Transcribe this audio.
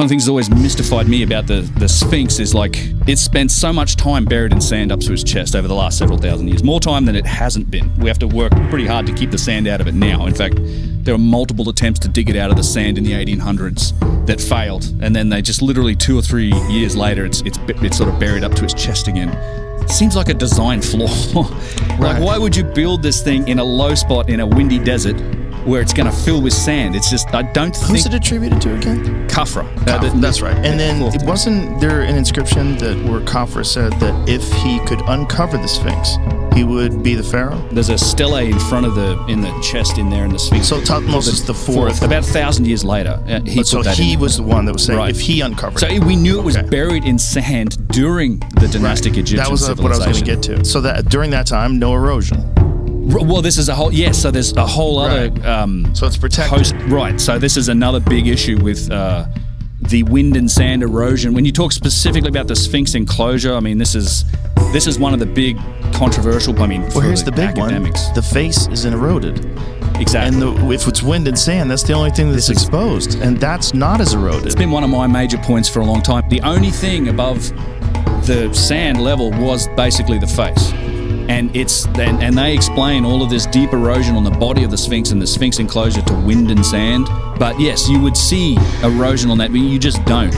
One of the things that's always mystified me about the Sphinx is like it's spent so much time buried in sand up to its chest over the last several thousand years, more time than it hasn't been. We have to work pretty hard to keep the sand out of it now. In fact, there are multiple attempts to dig it out of the sand in the 1800s that failed, and then they just literally 2 or 3 years later, it's sort of buried up to its chest again. Seems like a design flaw. Like, why would you build this thing in a low spot in a windy desert where it's going to fill with sand? It's just, I don't think... Who's it attributed to again? Khafra. That's right. And then wasn't there an inscription where Khafra said that if he could uncover the Sphinx, he would be the pharaoh? There's a stele in front of in the chest in there in the Sphinx. So Thutmose is the fourth. About 1,000 years later, he was the one that was saying if he uncovered it. So we knew it was buried in sand during the dynastic Egyptian That was civilization. what I was going to get to. So that during that time, no erosion. Well, this is a whole... Yes, so there's a whole other... so it's protected. Right, so this is another big issue with the wind and sand erosion. When you talk specifically about the Sphinx enclosure, I mean, this is one of the big controversial... Well, here's the big academics. one. The face isn't eroded. Exactly. And if it's wind and sand, that's the only thing that's exposed. And that's not as eroded. It's been one of my major points for a long time. The only thing above the sand level was basically the face. And they explain all of this deep erosion on the body of the Sphinx and the Sphinx enclosure to wind and sand. But yes, you would see erosion on that, but you just don't.